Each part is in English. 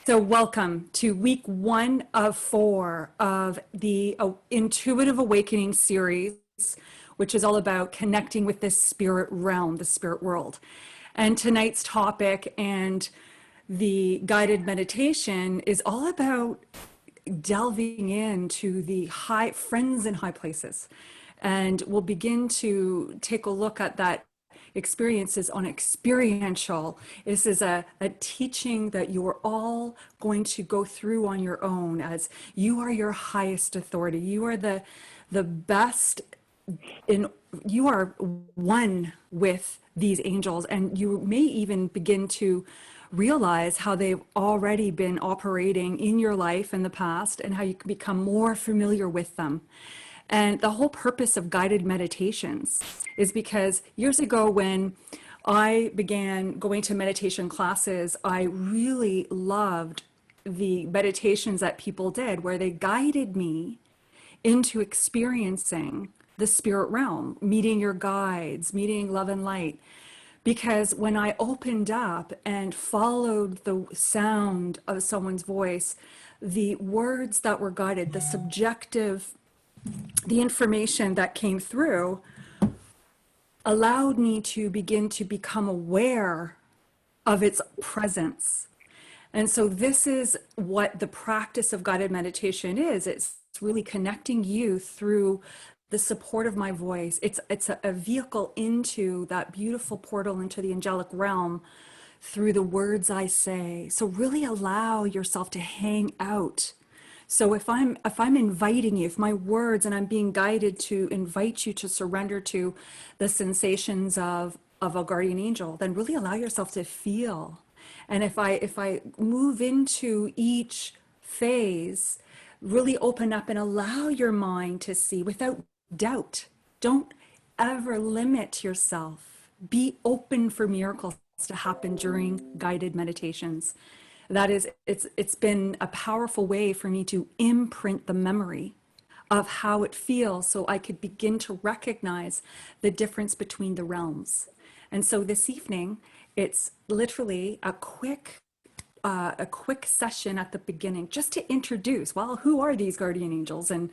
So welcome to week 1 of 4 of the Intuitive Awakening series, which is all about connecting with this spirit realm, the spirit world. And tonight's topic and the guided meditation is all about delving into the high friends in high places. And we'll begin to take a look at that experiences on experiential. This is a teaching that you are all going to go through on your own, as you are your highest authority. You are the best in, you are one with these angels, and you may even begin to realize how they've already been operating in your life in the past and how you can become more familiar with them. And the whole purpose of guided meditations is because years ago, when I began going to meditation classes, I really loved the meditations that people did where they guided me into experiencing the spirit realm, meeting your guides, meeting love and light. Because when I opened up and followed the sound of someone's voice, the words that were guided, the information that came through allowed me to begin to become aware of its presence. And so this is what the practice of guided meditation is. It's really connecting you through the support of my voice. It's a vehicle into that beautiful portal into the angelic realm through the words I say. So really allow yourself to hang out. So if I'm inviting you, if my words and I'm being guided to invite you to surrender to the sensations of a guardian angel, then really allow yourself to feel. And if I move into each phase, really open up and allow your mind to see without doubt. Don't ever limit yourself. Be open for miracles to happen during guided meditations. That is, it's been a powerful way for me to imprint the memory of how it feels so I could begin to recognize the difference between the realms. And so this evening, it's literally a quick session at the beginning just to introduce, well, who are these guardian angels, and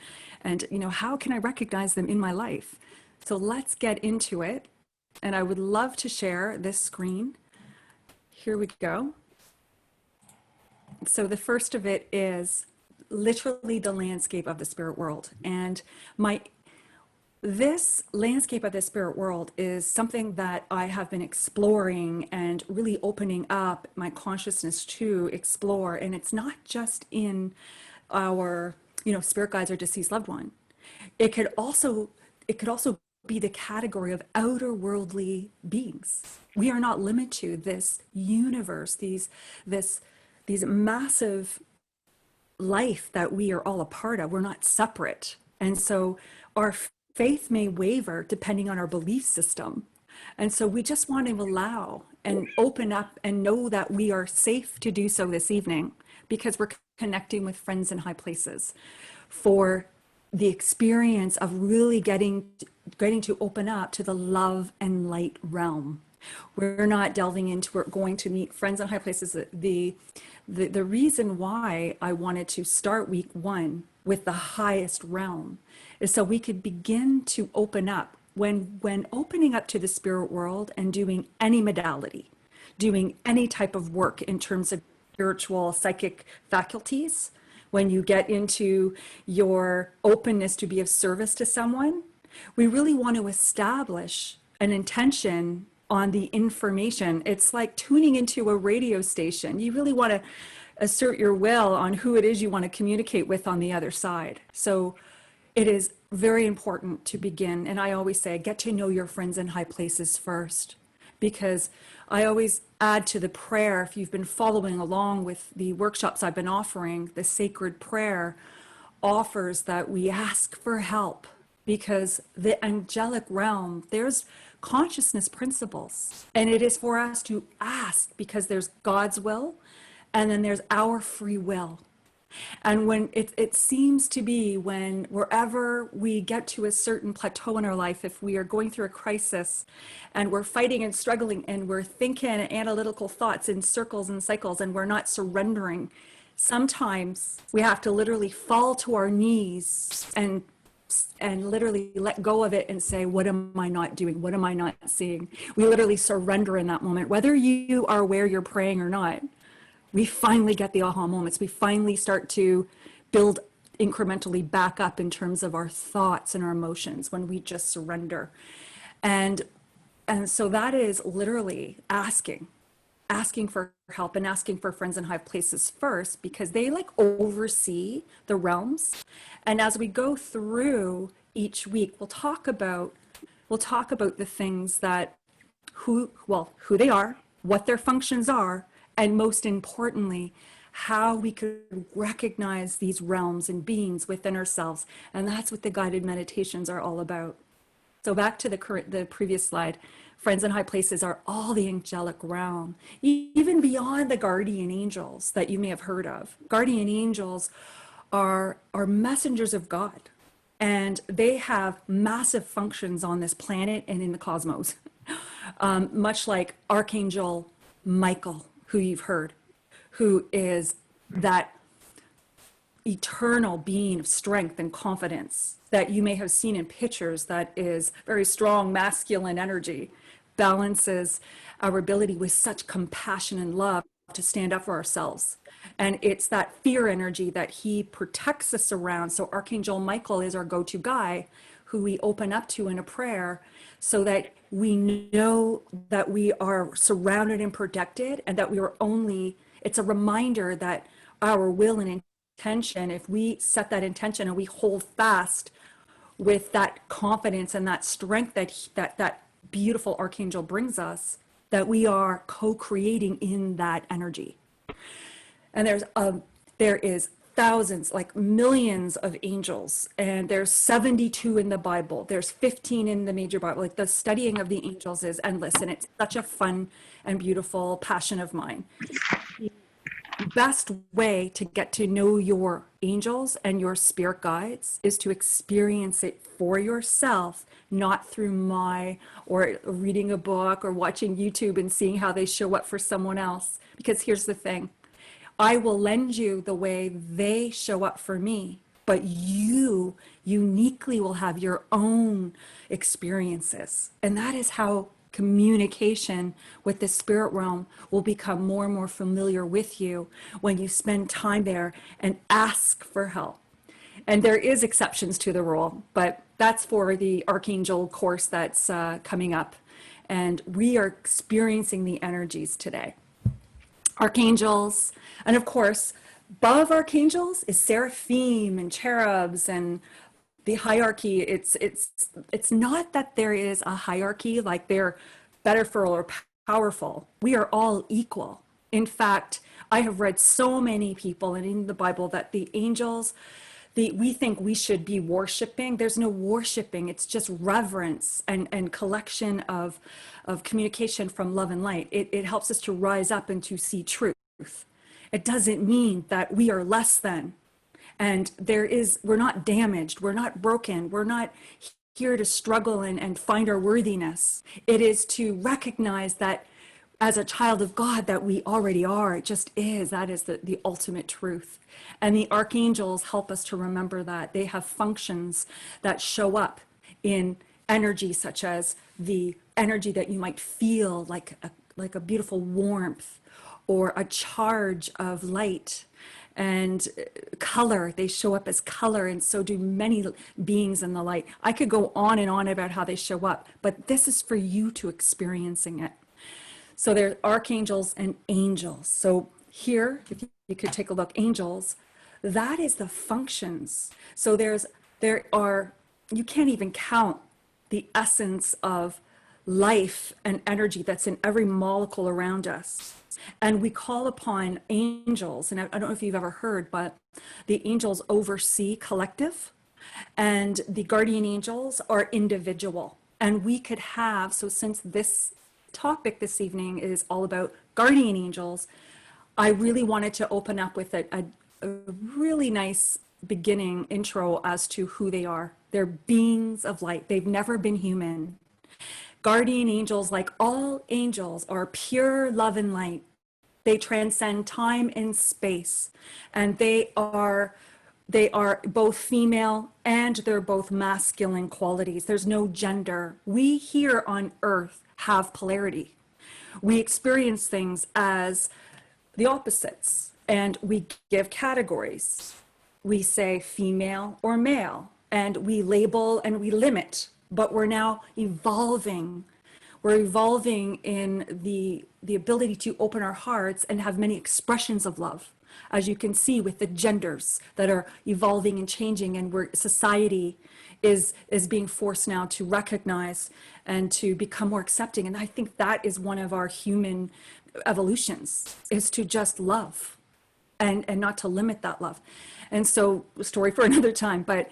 how can I recognize them in my life? So let's get into it. And I would love to share this screen. Here we go. So the first of it is literally the landscape of the spirit world. And this landscape of the spirit world is something that I have been exploring and really opening up my consciousness to explore. And it's not just in our, spirit guides or deceased loved one. It could also be the category of outer worldly beings. We are not limited to this universe, these massive life that we are all a part of. We're not separate. And so our faith may waver depending on our belief system. And so we just want to allow and open up and know that we are safe to do so this evening because we're connecting with friends in high places for the experience of really getting to open up to the love and light realm. We're not delving into, we're going to meet friends in high places. The reason why I wanted to start week 1 with the highest realm is so we could begin to open up. When opening up to the spirit world and doing any modality, doing any type of work in terms of spiritual psychic faculties, when you get into your openness to be of service to someone, we really want to establish an intention on the information. It's like tuning into a radio station. You really want to assert your will on who it is you want to communicate with on the other side. So it is very important to begin. And I always say, get to know your friends in high places first, because I always add to the prayer. If you've been following along with the workshops I've been offering, the sacred prayer offers that we ask for help, because the angelic realm, there's consciousness principles, and it is for us to ask because there's God's will and then there's our free will. And when it seems to be when wherever we get to a certain plateau in our life, if we are going through a crisis and we're fighting and struggling and we're thinking analytical thoughts in circles and cycles and we're not surrendering, sometimes we have to literally fall to our knees and literally let go of it and say, what am I not doing? What am I not seeing? We literally surrender in that moment, whether you are aware you're praying or not. We finally get the aha moments. We finally start to build incrementally back up in terms of our thoughts and our emotions when we just surrender. And so that is literally asking for help and asking for friends in high places first, because they like oversee the realms. And as we go through each week, we'll talk about the things that who they are, what their functions are, and most importantly, how we could recognize these realms and beings within ourselves. And that's what the guided meditations are all about. So back to the previous slide, friends in high places are all the angelic realm, even beyond the guardian angels that you may have heard of. Guardian angels are messengers of God, and they have massive functions on this planet and in the cosmos, much like Archangel Michael, who you've heard, who is that eternal being of strength and confidence that you may have seen in pictures, that is very strong masculine energy, balances our ability with such compassion and love to stand up for ourselves. And it's that fear energy that he protects us around. So Archangel Michael is our go-to guy who we open up to in a prayer, so that we know that we are surrounded and protected, and that we are only, it's a reminder that our will and intention, if we set that intention and we hold fast with that confidence and that strength that beautiful archangel brings us, that we are co-creating in that energy. And there is thousands, like millions of angels, and there's 72 in the Bible. There's 15 in the major Bible. Like, the studying of the angels is endless, and it's such a fun and beautiful passion of mine. The best way to get to know your angels and your spirit guides is to experience it for yourself, not through or reading a book or watching YouTube and seeing how they show up for someone else. Because here's the thing, I will lend you the way they show up for me, but you uniquely will have your own experiences. And that is how communication with the spirit realm will become more and more familiar with you when you spend time there and ask for help. And there is exceptions to the rule, but that's for the Archangel course that's coming up. And we are experiencing the energies today. Archangels, and of course, above archangels is seraphim and cherubs and the hierarchy. It's not that there is a hierarchy, like they're better for or powerful. We are all equal. In fact, I have read so many people and in the Bible that the angels, we think we should be worshiping. There's no worshiping. It's just reverence and collection of communication from love and light. It helps us to rise up and to see truth. It doesn't mean that we are less than. And we're not damaged. We're not broken. We're not here to struggle and find our worthiness. It is to recognize that as a child of God that we already are. It just is. That is the ultimate truth. And the archangels help us to remember that. They have functions that show up in energy, such as the energy that you might feel like a beautiful warmth or a charge of light. And color, they show up as color, and so do many beings in the light. I could go on and on about how they show up, but this is for you to experiencing it. So there's archangels and angels. So here, if you could take a look, angels, that is the functions. So you can't even count the essence of life and energy that's in every molecule around us. And we call upon angels, and I don't know if you've ever heard, but the angels oversee collective, and the guardian angels are individual. And we could have, so since this topic this evening is all about guardian angels, I really wanted to open up with a really nice beginning intro as to who they are. They're beings of light. They've never been human. Guardian angels, like all angels, are pure love and light. They transcend time and space, and they are both female and they're both masculine qualities. There's no gender. We here on earth have polarity. We experience things as the opposites, and we give categories. We say female or male, and we label and we limit, but we're now evolving. We're evolving in the ability to open our hearts and have many expressions of love, as you can see with the genders that are evolving and changing, and where society is being forced now to recognize and to become more accepting. And I think that is one of our human evolutions, is to just love and not to limit that love. And so, story for another time, but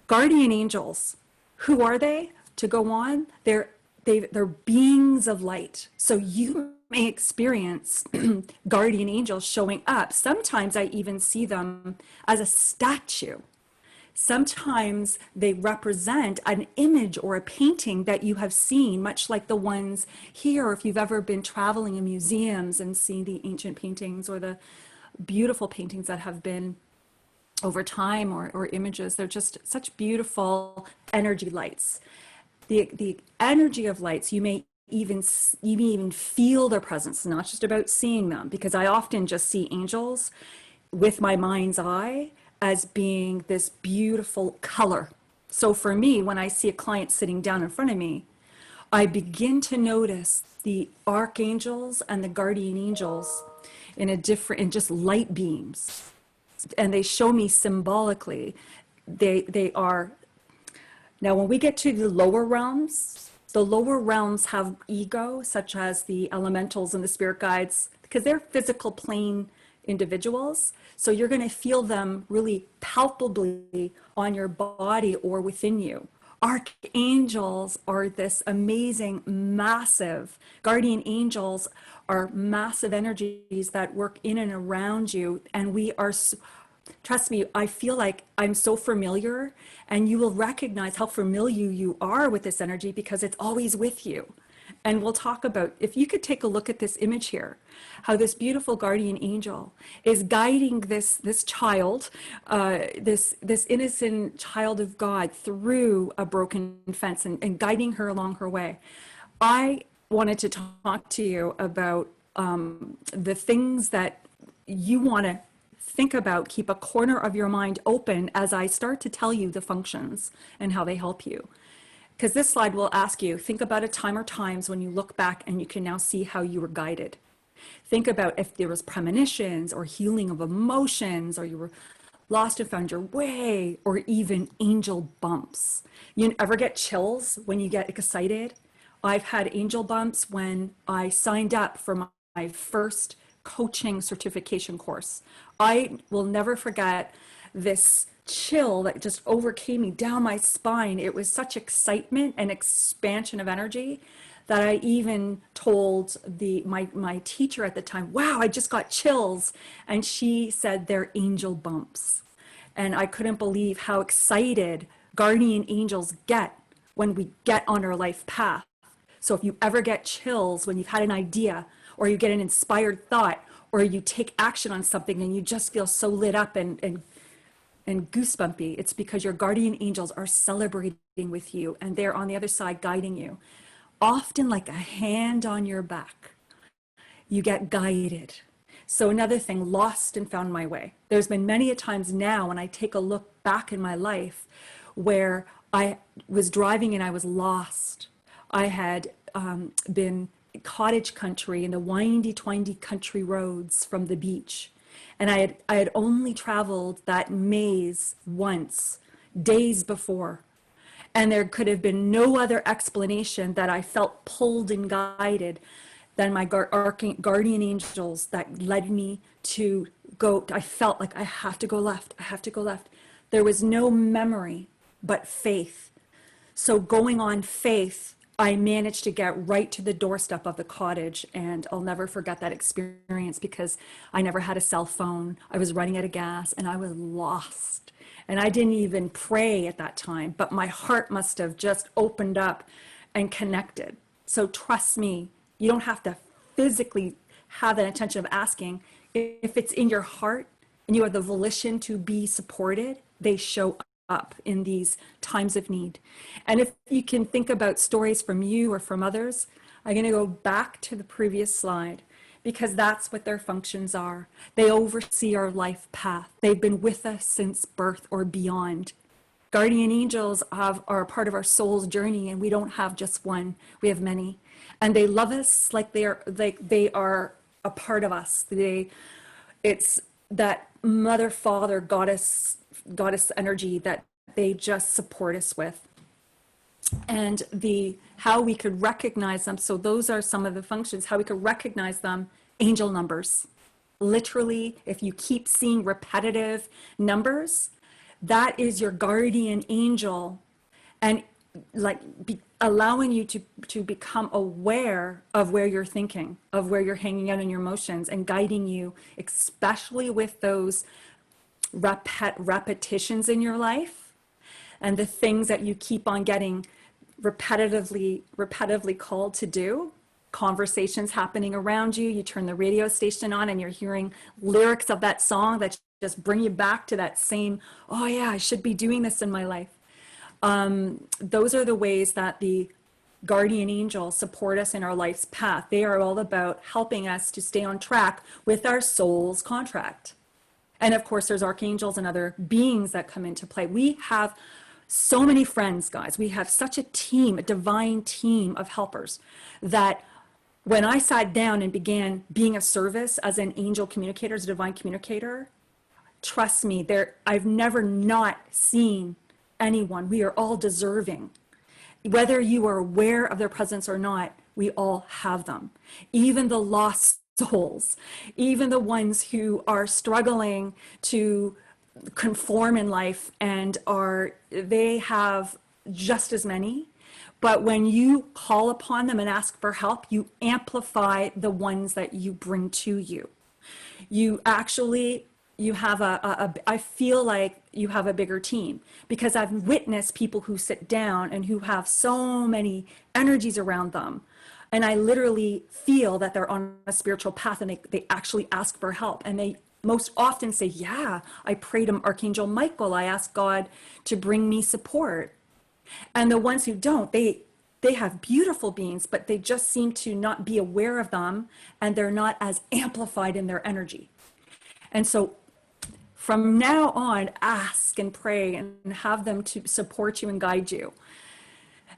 guardian angels, who are they? To go on, they're beings of light. So you may experience guardian angels showing up. Sometimes I even see them as a statue. Sometimes they represent an image or a painting that you have seen, much like the ones here. If you've ever been traveling in museums and seen the ancient paintings or the beautiful paintings that have been over time, or images, they're just such beautiful energy lights. The energy of lights, you may even feel their presence. It's not just about seeing them, because I often just see angels with my mind's eye as being this beautiful color. So for me, when I see a client sitting down in front of me, I begin to notice the archangels and the guardian angels in just light beams. And they show me symbolically, they are. Now, when we get to the lower realms have ego, such as the elementals and the spirit guides, because they're physical plane individuals. So you're going to feel them really palpably on your body or within you. Archangels are this amazing, massive, guardian angels are massive energies that work in and around you. And we are, trust me, I feel like I'm so familiar, and you will recognize how familiar you are with this energy because it's always with you. And we'll talk about, if you could take a look at this image here, how this beautiful guardian angel is guiding this child, this innocent child of God through a broken fence, and guiding her along her way. I wanted to talk to you about the things that you want to think about. Keep a corner of your mind open as I start to tell you the functions and how they help you. Because this slide will ask you, think about a time or times when you look back and you can now see how you were guided. Think about if there was premonitions or healing of emotions, or you were lost and found your way, or even angel bumps. You ever get chills when you get excited? I've had angel bumps when I signed up for my first coaching certification course. I will never forget this chill that just overcame me down my spine. It was such excitement and expansion of energy that I even told my teacher at the time, wow, I just got chills. And she said they're angel bumps. And I couldn't believe how excited guardian angels get when we get on our life path. So if you ever get chills when you've had an idea, or you get an inspired thought, or you take action on something and you just feel so lit up and goosebumpy, it's because your guardian angels are celebrating with you, and they're on the other side guiding you. Often like a hand on your back, you get guided. So another thing, lost and found my way. There's been many a times now when I take a look back in my life where I was driving and I was lost. I had been cottage country in the windy, twindy country roads from the beach. And I had only traveled that maze once, days before. And there could have been no other explanation that I felt pulled and guided than my guardian angels that led me to go. I felt like I have to go left. I have to go left. There was no memory, but faith. So going on faith I managed to get right to the doorstep of the cottage, and I'll never forget that experience because I never had a cell phone. I was running out of gas and I was lost. And I didn't even pray at that time, but my heart must have just opened up and connected. So trust me, you don't have to physically have that intention of asking. If it's in your heart and you have the volition to be supported, they show up in these times of need. And if you can think about stories from you or from others, I'm going to go back to the previous slide because that's what their functions are. They oversee our life path. They've been with us since birth or beyond. Guardian angels are a part of our soul's journey, and we don't have just one, we have many. And they love us like they are a part of us. It's that mother, father, goddess energy that they just support us with. And how we could recognize them. So those are some of the functions, how we could recognize them. Angel numbers. Literally, if you keep seeing repetitive numbers, that is your guardian angel, and allowing you to become aware of where you're thinking, of where you're hanging out in your emotions, and guiding you, especially with those repetitions in your life and the things that you keep on getting repetitively called to do. Conversations happening around you, you turn the radio station on and you're hearing lyrics of that song that just bring you back to that same, oh yeah, I should be doing this in my life. Those are the ways that the guardian angels support us in our life's path. They are all about helping us to stay on track with our soul's contract. And of course, there's archangels and other beings that come into play. We have so many friends, guys. We have such a team, a divine team of helpers, that when I sat down and began being of service as an angel communicator, as a divine communicator, trust me, I've never not seen anyone. We are all deserving. Whether you are aware of their presence or not, we all have them. Even the lost souls, even the ones who are struggling to conform in life, and they have just as many. But when you call upon them and ask for help, you amplify the ones that you bring to you. You have I feel like you have a bigger team, because I've witnessed people who sit down and who have so many energies around them. And I literally feel that they're on a spiritual path, and they actually ask for help. And they most often say, yeah, I prayed to Archangel Michael. I asked God to bring me support. And the ones who don't, they have beautiful beings, but they just seem to not be aware of them, and they're not as amplified in their energy. And so from now on, ask and pray and have them to support you and guide you.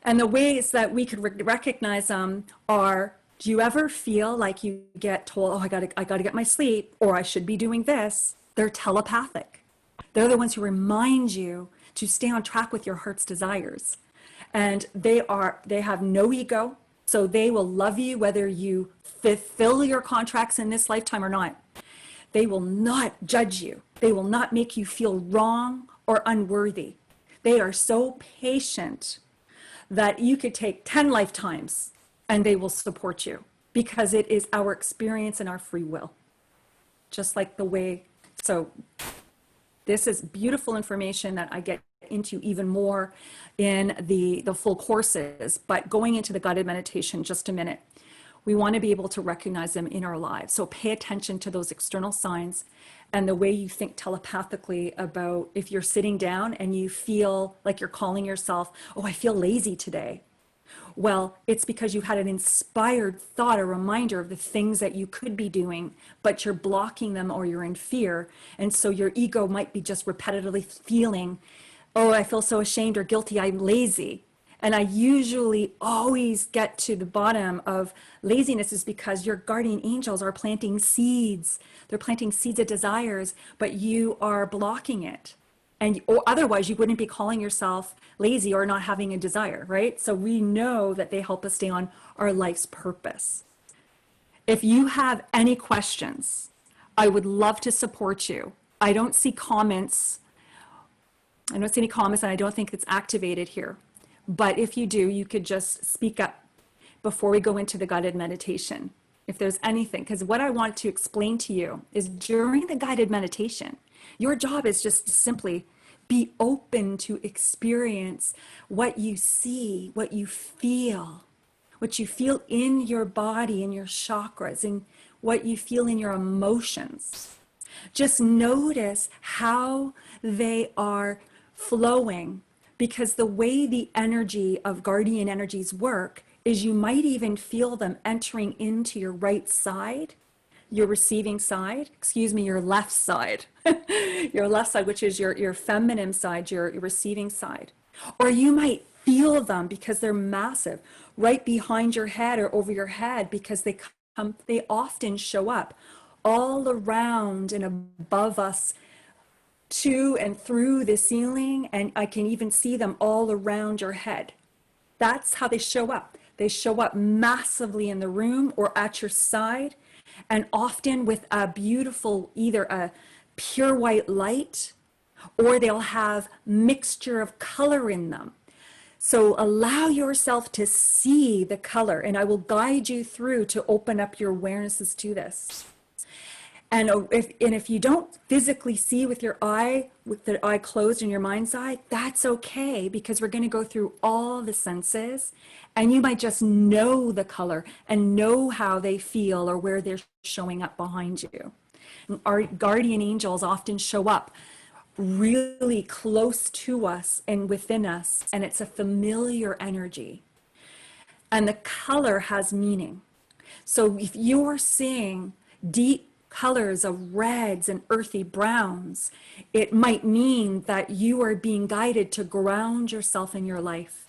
And the ways that we could recognize them are, do you ever feel like you get told, oh, I gotta get my sleep, or I should be doing this? They're telepathic. They're the ones who remind you to stay on track with your heart's desires. And they have no ego, so they will love you whether you fulfill your contracts in this lifetime or not. They will not judge you. They will not make you feel wrong or unworthy. They are so patient that you could take 10 lifetimes and they will support you, because it is our experience and our free will. Just like the way, so this is beautiful information that I get into even more in the full courses, but going into the guided meditation just a minute. We want to be able to recognize them in our lives. So pay attention to those external signs and the way you think telepathically about if you're sitting down and you feel like you're calling yourself, oh, I feel lazy today. Well, it's because you had an inspired thought, a reminder of the things that you could be doing, but you're blocking them or you're in fear. And so your ego might be just repetitively feeling, oh, I feel so ashamed or guilty, I'm lazy. And I usually always get to the bottom of laziness is because your guardian angels are planting seeds. They're planting seeds of desires, but you are blocking it. Or otherwise you wouldn't be calling yourself lazy or not having a desire, right? So we know that they help us stay on our life's purpose. If you have any questions, I would love to support you. I don't see comments. I don't see any comments, and I don't think it's activated here. But if you do, you could just speak up before we go into the guided meditation. If there's anything, because what I want to explain to you is during the guided meditation, your job is just to simply be open to experience what you see, what you feel in your body, in your chakras, and what you feel in your emotions. Just notice how they are flowing, because the way the energy of guardian energies work is you might even feel them entering into your right side, your receiving side, your left side, your left side, which is your feminine side, your receiving side. Or you might feel them because they're massive, right behind your head or over your head, because they often show up all around and above us, to and through the ceiling, and I can even see them all around your head. That's how they show up. They show up massively in the room or at your side, and often with a beautiful, either a pure white light, or they'll have mixture of color in them. So allow yourself to see the color, and I will guide you through to open up your awarenesses to this. And if you don't physically see with your eye, with the eye closed and your mind's eye, that's okay, because we're going to go through all the senses, and you might just know the color and know how they feel or where they're showing up behind you. Our guardian angels often show up really close to us and within us, and it's a familiar energy. And the color has meaning. So if you're seeing deep colors of reds and earthy browns, it might mean that you are being guided to ground yourself in your life,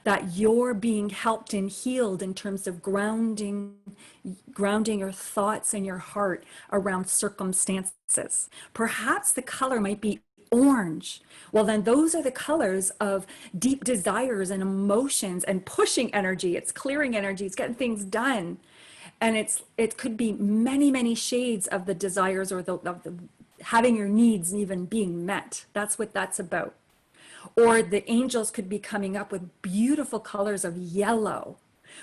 that you're being helped and healed in terms of grounding your thoughts and your heart around circumstances. Perhaps the color might be orange. Well, then those are the colors of deep desires and emotions and pushing energy. It's clearing energy. It's getting things done. And it could be many, many shades of the desires, or the having your needs even being met. That's what that's about. Or the angels could be coming up with beautiful colors of yellow,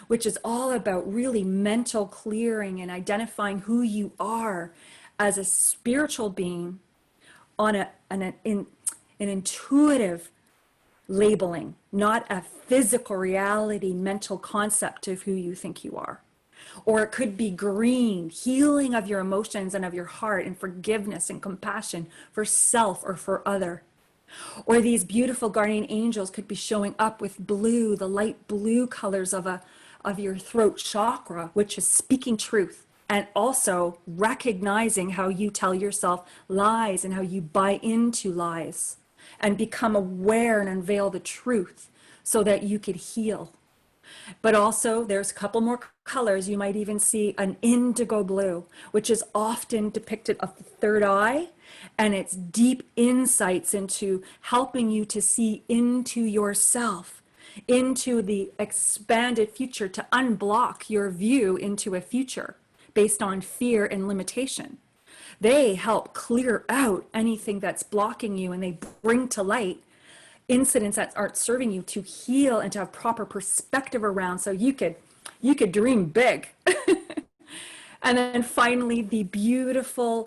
which is all about really mental clearing and identifying who you are as a spiritual being on an intuitive labeling, not a physical reality, mental concept of who you think you are. Or it could be green, healing of your emotions and of your heart, and forgiveness and compassion for self or for other. Or these beautiful guardian angels could be showing up with blue, the light blue colors of your throat chakra, which is speaking truth, and also recognizing how you tell yourself lies and how you buy into lies, and become aware and unveil the truth so that you could heal. But also there's a couple more colors. You might even see an indigo blue, which is often depicted of the third eye, and it's deep insights into helping you to see into yourself, into the expanded future, to unblock your view into a future based on fear and limitation. They help clear out anything that's blocking you, and they bring to light incidents that aren't serving you, to heal and to have proper perspective around, so you could dream big. And then finally, the beautiful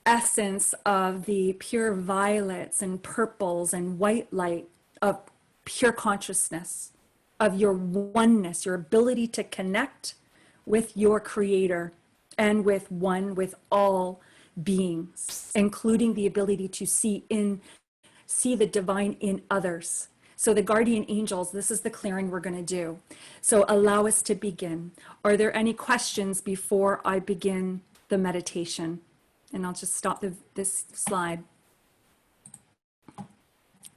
essence of the pure violets and purples and white light of pure consciousness, of your oneness, your ability to connect with your creator and with all beings, including the ability to see the divine in others. So the guardian angels, this is the clearing we're going to do. So allow us to begin. Are there any questions before I begin the meditation? And I'll just stop this slide.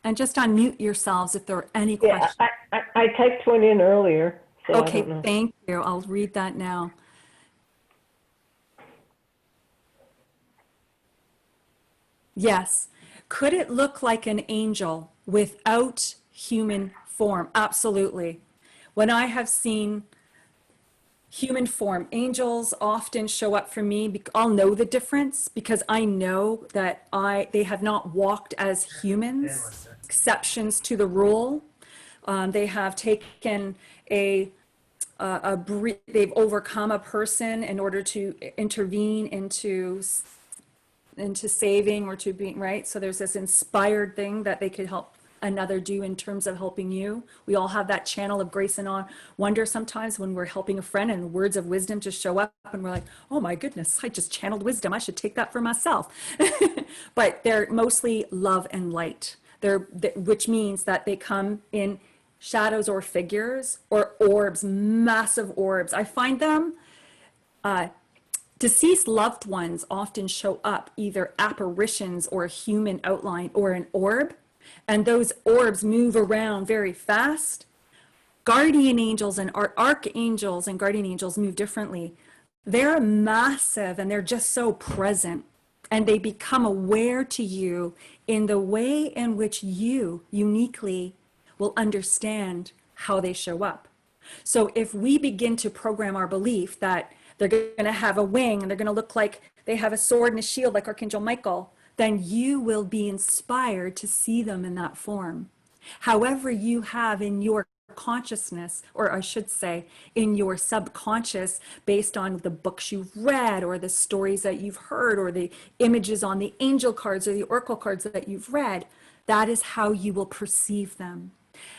And just unmute yourselves if there are any questions. I typed one in earlier. So okay, thank you. I'll read that now. Yes. Could it look like an angel without human form? Absolutely. When I have seen human form, angels often show up for me. I'll know the difference because I know that they have not walked as humans, exceptions to the rule. They have taken they've overcome a person in order to intervene into saving or to being right. So there's this inspired thing that they could help another do in terms of helping you. We all have that channel of grace and wonder sometimes when we're helping a friend and words of wisdom just show up and we're like, oh my goodness, I just channeled wisdom. I should take that for myself. But they're mostly love and light. Which means that they come in shadows or figures or orbs, massive orbs. I find them deceased loved ones often show up either apparitions or a human outline or an orb, and those orbs move around very fast. Guardian angels and archangels and guardian angels move differently. They're massive and they're just so present, and they become aware to you in the way in which you uniquely will understand how they show up. So if we begin to program our belief that they're going to have a wing and they're going to look like they have a sword and a shield like Archangel Michael, then you will be inspired to see them in that form. However, you have in your consciousness, or I should say, in your subconscious, based on the books you've read or the stories that you've heard or the images on the angel cards or the oracle cards that you've read, that is how you will perceive them.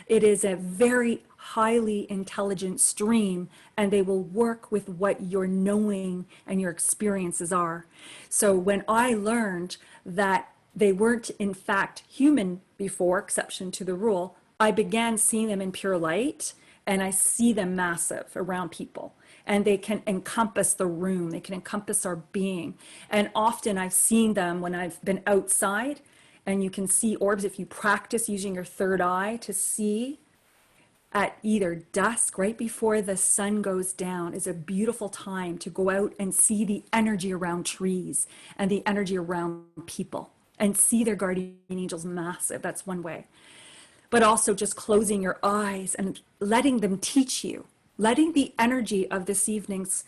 It is a very highly intelligent stream, and they will work with what your knowing and your experiences are. So when I learned that they weren't in fact human before, exception to the rule, I began seeing them in pure light, and I see them massive around people. And they can encompass the room, they can encompass our being. And often I've seen them when I've been outside, and you can see orbs if you practice using your third eye to see at either dusk, right before the sun goes down, is a beautiful time to go out and see the energy around trees and the energy around people and see their guardian angels massive. That's one way. But also just closing your eyes and letting them teach you, letting the energy of this evening's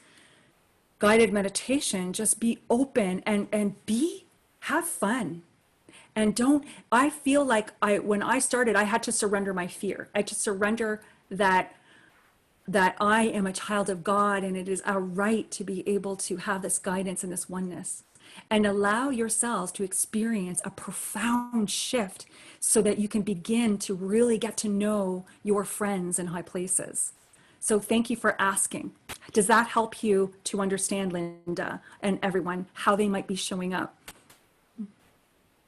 guided meditation just be open and have fun. And I feel like when I started, I had to surrender my fear. I had to surrender that I am a child of God, and it is our right to be able to have this guidance and this oneness, and allow yourselves to experience a profound shift so that you can begin to really get to know your friends in high places. So thank you for asking. Does that help you to understand, Linda, and everyone, how they might be showing up?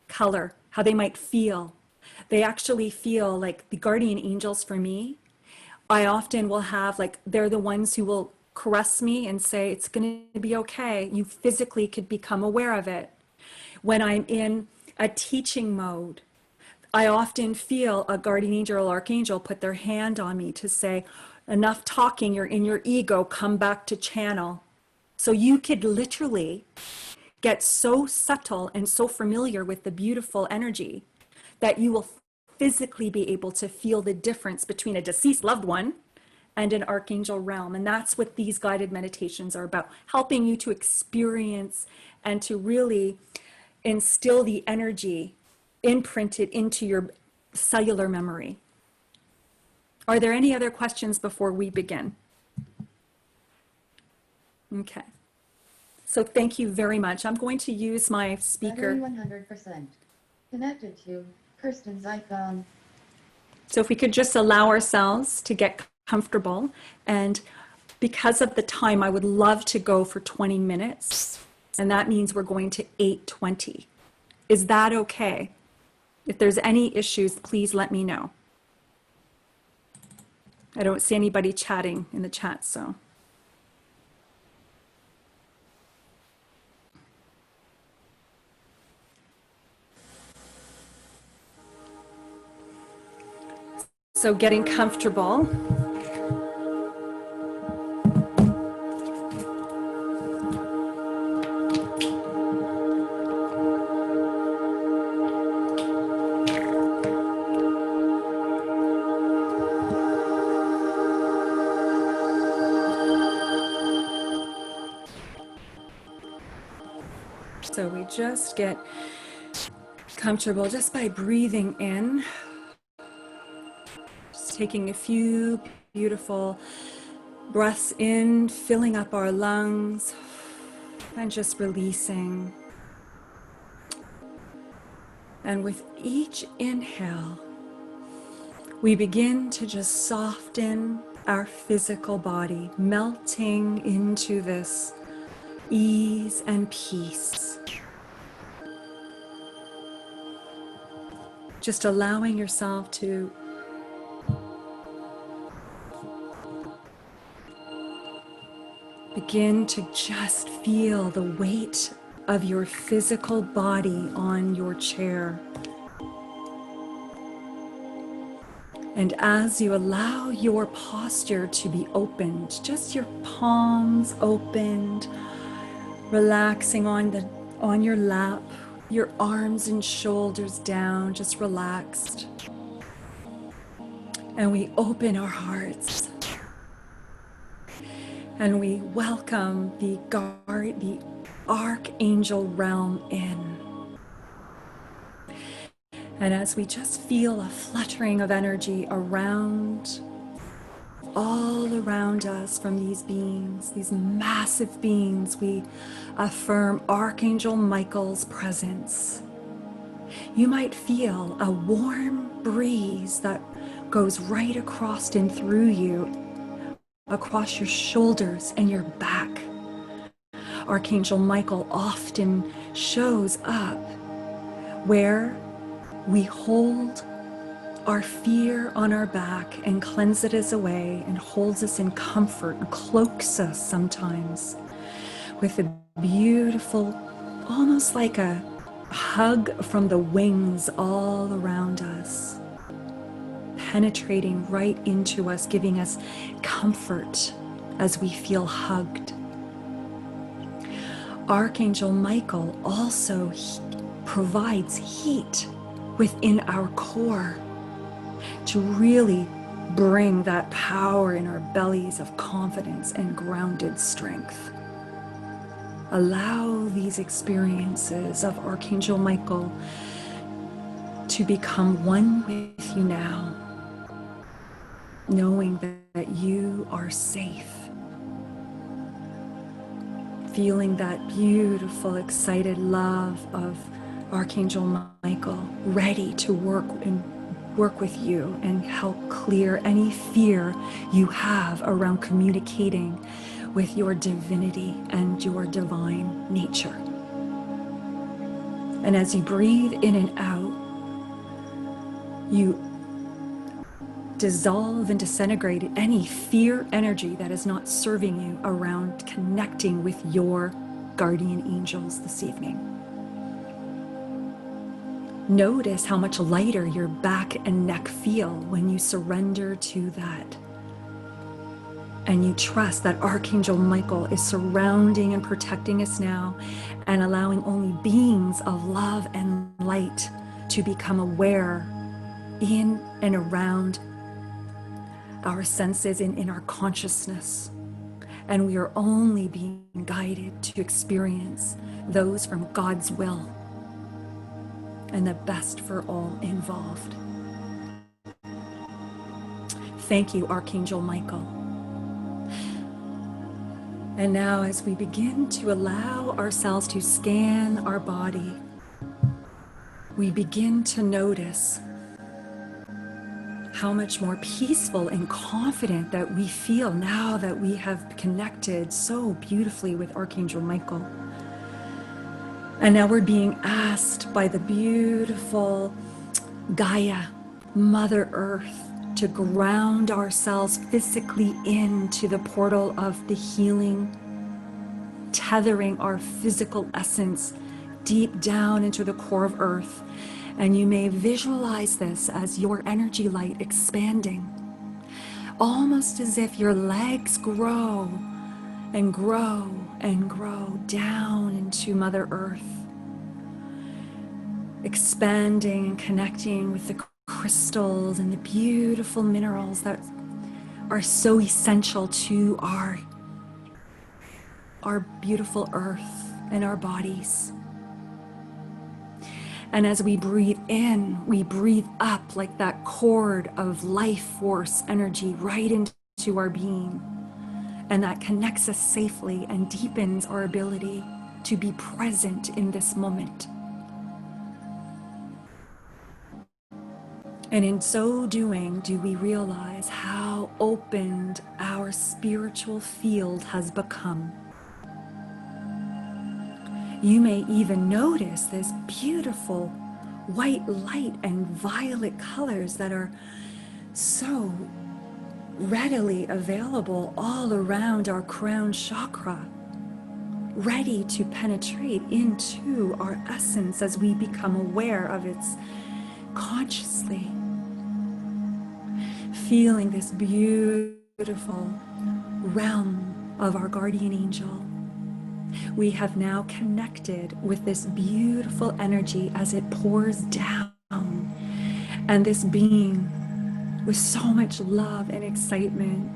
Color, how they might feel. They actually feel like the guardian angels for me. I often will have they're the ones who will caress me and say, it's going to be okay. You physically could become aware of it. When I'm in a teaching mode, I often feel a guardian angel or archangel put their hand on me to say, enough talking, you're in your ego, come back to channel. So you could literally get so subtle and so familiar with the beautiful energy that you will physically be able to feel the difference between a deceased loved one and an archangel realm. And that's what these guided meditations are about, helping you to experience and to really instill the energy imprinted into your cellular memory. Are there any other questions before we begin? Okay. So thank you very much. I'm going to use my speaker. Battery 100%. Connected to Kirsten's iPhone. So if we could just allow ourselves to get comfortable, and because of the time, I would love to go for 20 minutes, and that means we're going to 8:20. Is that okay? If there's any issues, please let me know. I don't see anybody chatting in the chat, so. So getting comfortable. So we just get comfortable just by breathing in. Just taking a few beautiful breaths in, filling up our lungs, and just releasing. And with each inhale, we begin to just soften our physical body, melting into this ease and peace. Just allowing yourself to begin to just feel the weight of your physical body on your chair. And as you allow your posture to be opened, just your palms opened, relaxing on your lap, your arms and shoulders down, just relaxed. And we open our hearts. And we welcome the archangel realm in. And as we just feel a fluttering of energy around, all around us from these beings, these massive beings, we affirm Archangel Michael's presence. You might feel a warm breeze that goes right across and through you, across your shoulders and your back. Archangel Michael often shows up where we hold our fear on our back and cleanse it as away and holds us in comfort and cloaks us sometimes with a beautiful, almost like a hug from the wings all around us, penetrating right into us, giving us comfort as we feel hugged. Archangel Michael also provides heat within our core to really bring that power in our bellies of confidence and grounded strength. Allow these experiences of Archangel Michael to become one with you now, knowing that you are safe. Feeling that beautiful, excited love of Archangel Michael, ready to work with you and help clear any fear you have around communicating with your divinity and your divine nature. And as you breathe in and out, you dissolve and disintegrate any fear energy that is not serving you around connecting with your guardian angels this evening. Notice how much lighter your back and neck feel when you surrender to that. And you trust that Archangel Michael is surrounding and protecting us now and allowing only beings of love and light to become aware in and around our senses and in our consciousness. And we are only being guided to experience those from God's will and the best for all involved. Thank you, Archangel Michael. And now as we begin to allow ourselves to scan our body, we begin to notice how much more peaceful and confident that we feel now that we have connected so beautifully with Archangel Michael. And now we're being asked by the beautiful Gaia, Mother Earth, to ground ourselves physically into the portal of the healing, tethering our physical essence deep down into the core of Earth. And you may visualize this as your energy light expanding, almost as if your legs grow and grow and grow down into Mother Earth, expanding and connecting with the crystals and the beautiful minerals that are so essential to our beautiful Earth and our bodies. And as we breathe in, we breathe up like that cord of life force energy right into our being. And that connects us safely and deepens our ability to be present in this moment. And in so doing, do we realize how opened our spiritual field has become. You may even notice this beautiful white light and violet colors that are so readily available all around our crown chakra, ready to penetrate into our essence as we become aware of its consciously. Feeling this beautiful realm of our guardian angel. We have now connected with this beautiful energy as it pours down, and this being with so much love and excitement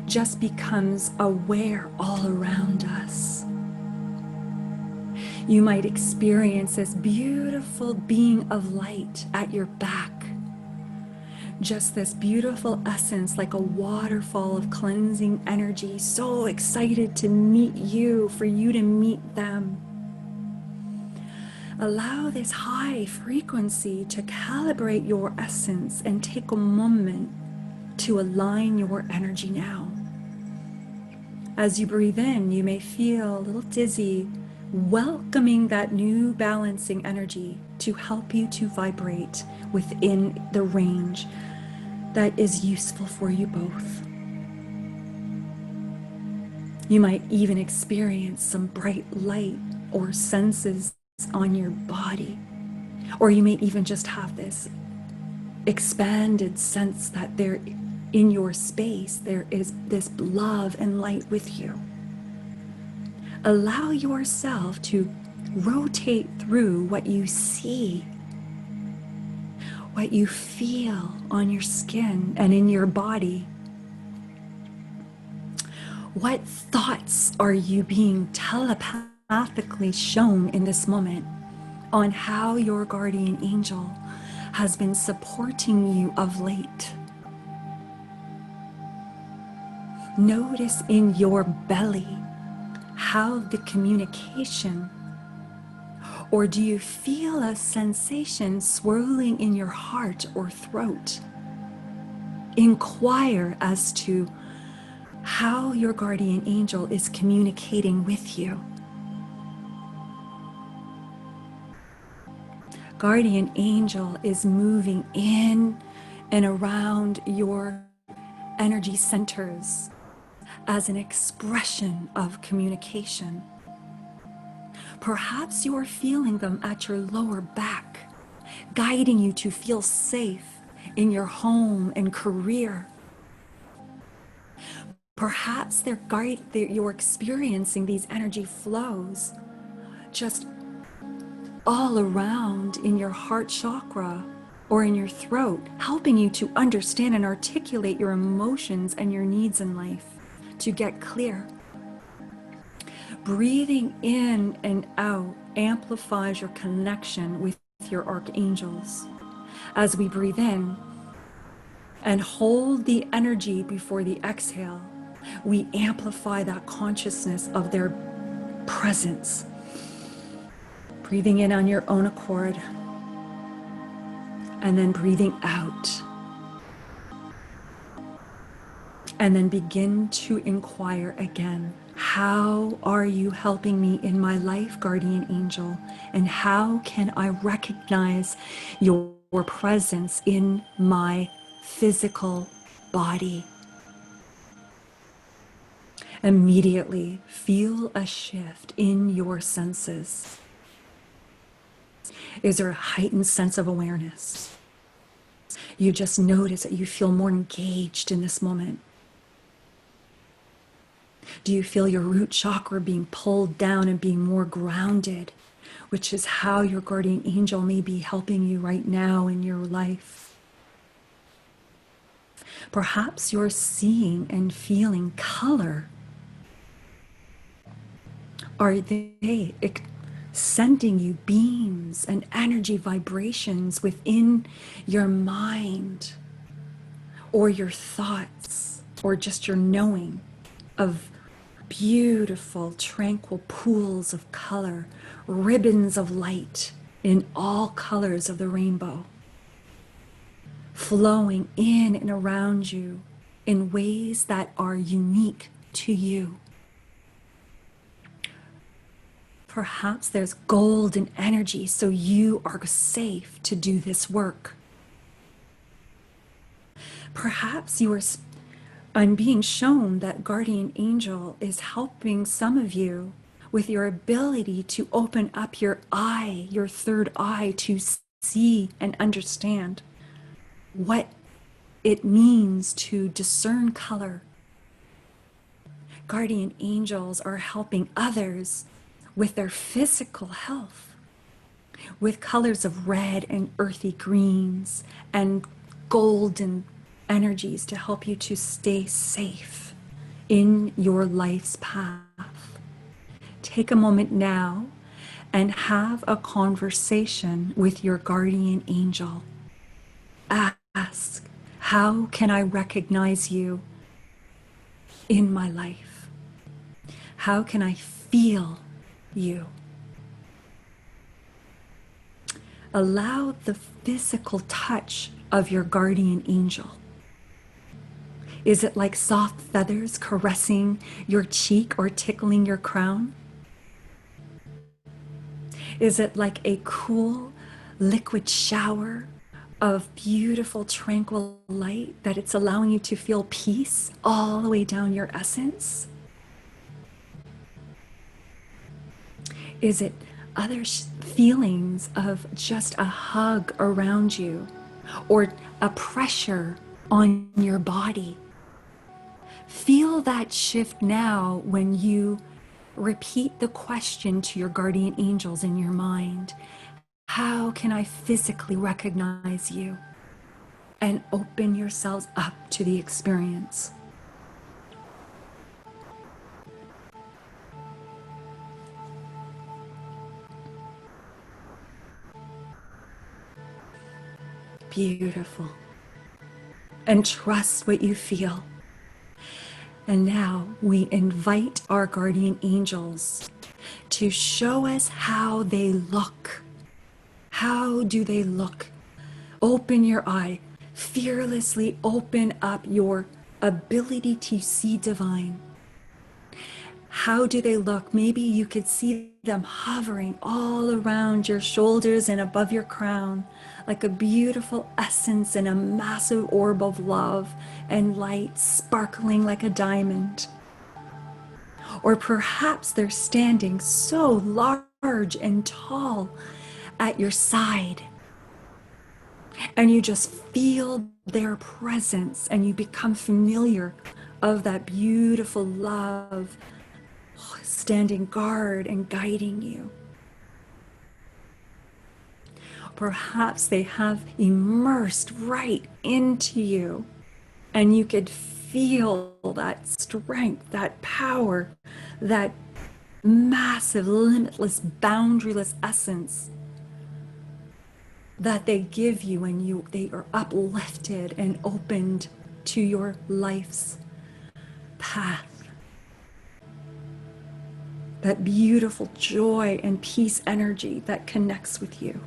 just becomes aware all around us. You might experience this beautiful being of light at your back. Just this beautiful essence, like a waterfall of cleansing energy, so excited to meet you, for you to meet them. Allow this high frequency to calibrate your essence and take a moment to align your energy now. As you breathe in, you may feel a little dizzy, welcoming that new balancing energy to help you to vibrate within the range that is useful for you both. You might even experience some bright light or senses on your body, or you may even just have this expanded sense that there in your space there is this love and light with you. Allow yourself to rotate through what you see, what you feel on your skin and in your body. What thoughts are you being telepathically shown in this moment on how your guardian angel has been supporting you of late? Notice in your belly how the communication, or do you feel a sensation swirling in your heart or throat? Inquire as to how your guardian angel is communicating with you. Guardian angel is moving in and around your energy centers as an expression of communication. Perhaps you're feeling them at your lower back, guiding you to feel safe in your home and career. Perhaps you're experiencing these energy flows just all around in your heart chakra or in your throat, helping you to understand and articulate your emotions and your needs in life, to get clear. Breathing in and out amplifies your connection with your archangels. As we breathe in and hold the energy before the exhale, we amplify that consciousness of their presence. Breathing in on your own accord, and then breathing out. And then begin to inquire again. How are you helping me in my life, guardian angel? And how can I recognize your presence in my physical body? Immediately feel a shift in your senses. Is there a heightened sense of awareness? You just notice that you feel more engaged in this moment. Do you feel your root chakra being pulled down and being more grounded, which is how your guardian angel may be helping you right now in your life? Perhaps you're seeing and feeling color. Are they sending you beams frequencies and energy vibrations within your mind or your thoughts or just your knowing of beautiful, tranquil pools of color, ribbons of light in all colors of the rainbow, flowing in and around you in ways that are unique to you. Perhaps there's golden energy, so you are safe to do this work. Perhaps I'm being shown that guardian angel is helping some of you with your ability to open up your eye, your third eye, to see and understand what it means to discern color. Guardian angels are helping others with their physical health, with colors of red and earthy greens and golden energies to help you to stay safe in your life's path. Take a moment now and have a conversation with your guardian angel. Ask, how can I recognize you in my life? How can I feel you? Allow the physical touch of your guardian angel. Is it like soft feathers caressing your cheek or tickling your crown? Is it like a cool liquid shower of beautiful, tranquil light that it's allowing you to feel peace all the way down your essence? Is it other feelings of just a hug around you or a pressure on your body? Feel that shift now when you repeat the question to your guardian angels in your mind. How can I physically recognize you? And open yourselves up to the experience. Beautiful. And trust what you feel. And now we invite our guardian angels to show us how they look. How do they look? Open your eye. Fearlessly open up your ability to see divine. How do they look? Maybe you could see them hovering all around your shoulders and above your crown, like a beautiful essence in a massive orb of love and light, sparkling like a diamond. Or perhaps they're standing so large and tall at your side, and you just feel their presence and you become familiar of that beautiful love standing guard and guiding you. Perhaps they have immersed right into you and you could feel that strength, that power, that massive, limitless, boundaryless essence that they give you when they are uplifted and opened to your life's path. That beautiful joy and peace energy that connects with you.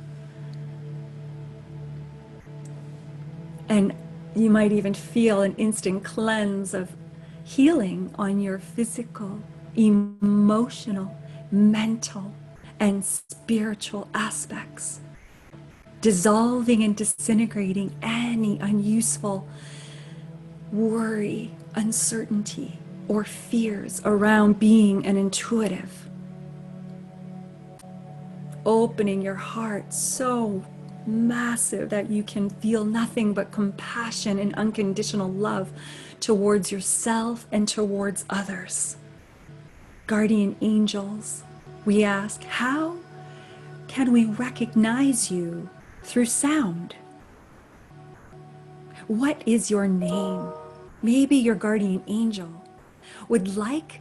And you might even feel an instant cleanse of healing on your physical, emotional, mental, and spiritual aspects, dissolving and disintegrating any unuseful worry, uncertainty, or fears around being an intuitive. Opening your heart so massive that you can feel nothing but compassion and unconditional love towards yourself and towards others. Guardian angels, we ask, how can we recognize you through sound? What is your name? Maybe your guardian angel would like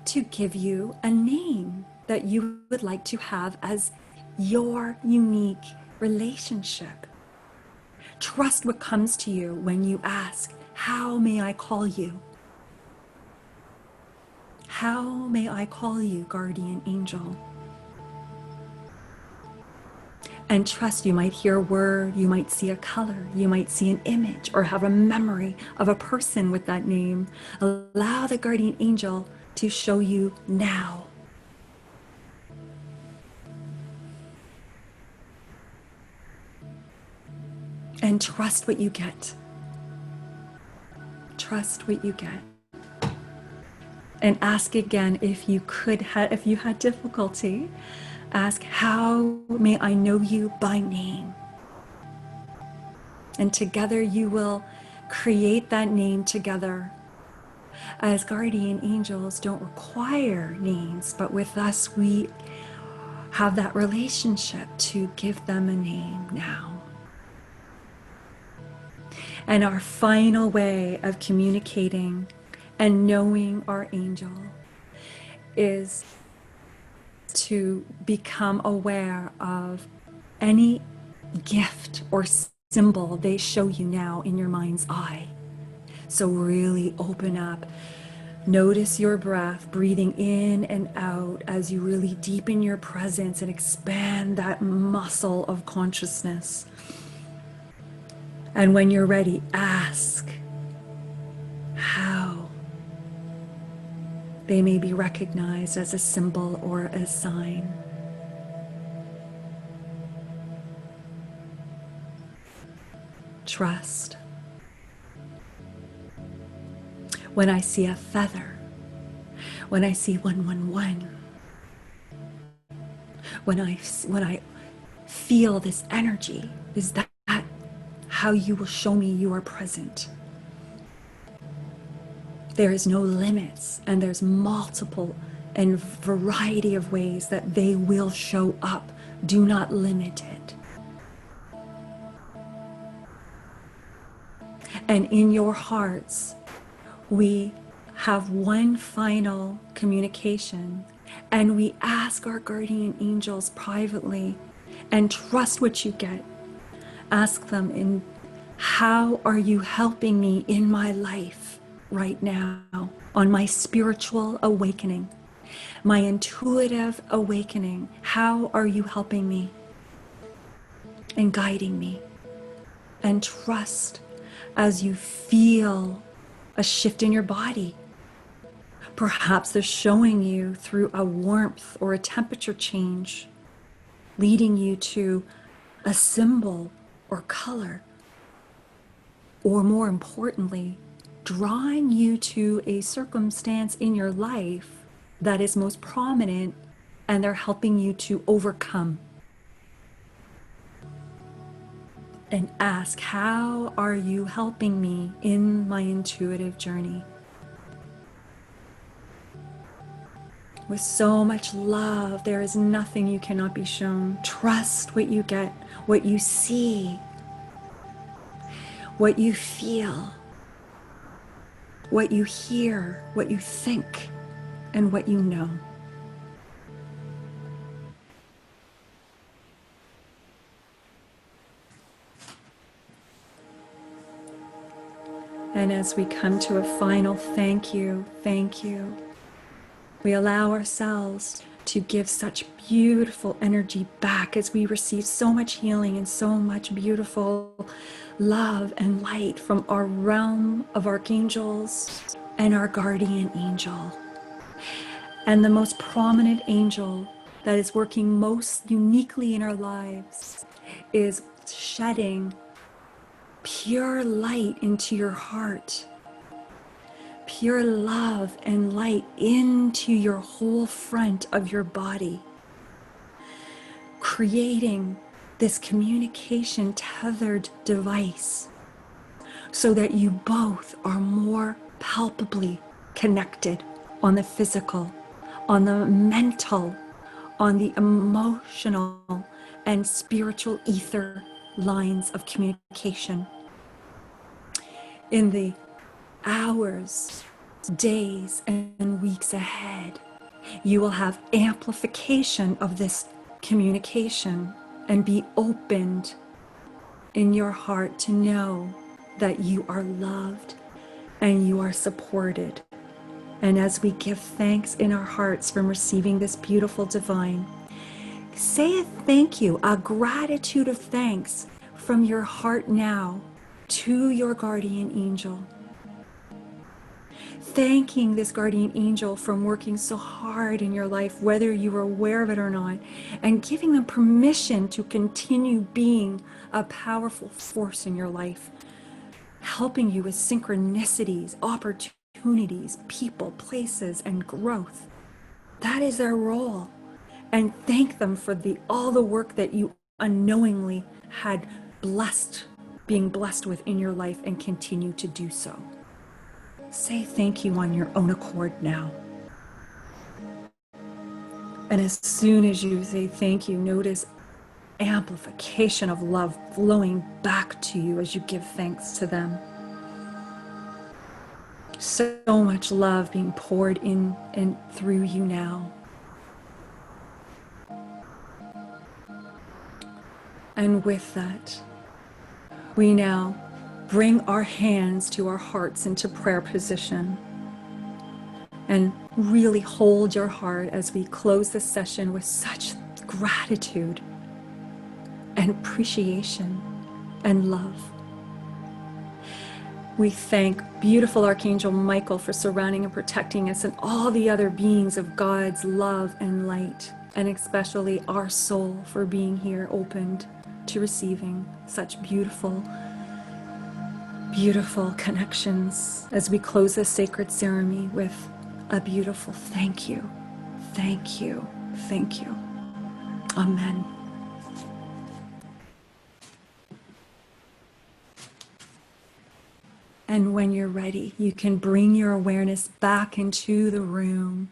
to give you a name that you would like to have as your unique relationship. Trust what comes to you when you ask, how may I call you? How may I call you, guardian angel? And trust, you might hear a word, you might see a color, you might see an image, or have a memory of a person with that name. Allow the guardian angel to show you now. And trust what you get. Trust what you get. And ask again if you had difficulty. Ask, how may I know you by name? And together you will create that name together. As guardian angels don't require names, but with us we have that relationship to give them a name now. And our final way of communicating and knowing our angel is to become aware of any gift or symbol they show you now in your mind's eye. So really open up. Notice your breath, breathing in and out as you really deepen your presence and expand that muscle of consciousness. And when you're ready, ask how they may be recognized as a symbol or a sign. Trust. When I see a feather, when I see 111, when I feel this energy, is that how you will show me you are present? There is no limits, and there's multiple and variety of ways that they will show up. Do not limit it. And in your hearts, we have one final communication, and we ask our guardian angels privately, and trust what you get. Ask them, in how are you helping me in my life right now, on my spiritual awakening, my intuitive awakening? How are you helping me and guiding me? And trust as you feel a shift in your body. Perhaps they're showing you through a warmth or a temperature change, leading you to a symbol or color, or more importantly, drawing you to a circumstance in your life that is most prominent, and they're helping you to overcome. And ask, how are you helping me in my intuitive journey? With so much love, there is nothing you cannot be shown. Trust what you get, what you see, what you feel, what you hear, what you think, and what you know. And as we come to a final thank you, we allow ourselves to give such beautiful energy back as we receive so much healing and so much beautiful love and light from our realm of archangels and our guardian angel. And the most prominent angel that is working most uniquely in our lives is shedding pure light into your heart, pure love and light into your whole front of your body, creating this communication tethered device so that you both are more palpably connected on the physical, on the mental, on the emotional and spiritual ether lines of communication. In the hours, days, and weeks ahead, you will have amplification of this communication and be opened in your heart to know that you are loved and you are supported. And as we give thanks in our hearts from receiving this beautiful divine, say a thank you, a gratitude of thanks from your heart now to your guardian angel. Thanking this guardian angel from working so hard in your life, whether you were aware of it or not, and giving them permission to continue being a powerful force in your life, helping you with synchronicities, opportunities, people, places, and growth. That is their role. And thank them for all the work that you unknowingly had being blessed with in your life, and continue to do so. Say thank you on your own accord now. And as soon as you say thank you, notice amplification of love flowing back to you as you give thanks to them. So much love being poured in and through you now. And with that, we now bring our hands to our hearts into prayer position, and really hold your heart as we close this session with such gratitude and appreciation and love. We thank beautiful Archangel Michael for surrounding and protecting us, and all the other beings of God's love and light, and especially our soul for being here opened to receiving such beautiful, beautiful connections as we close this sacred ceremony with a beautiful thank you, thank you, thank you. Amen. And when you're ready, you can bring your awareness back into the room,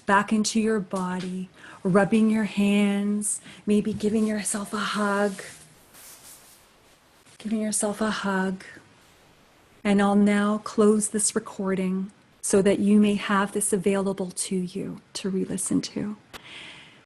back into your body, rubbing your hands, maybe giving yourself a hug. Giving yourself a hug. And I'll now close this recording so that you may have this available to you to re-listen to.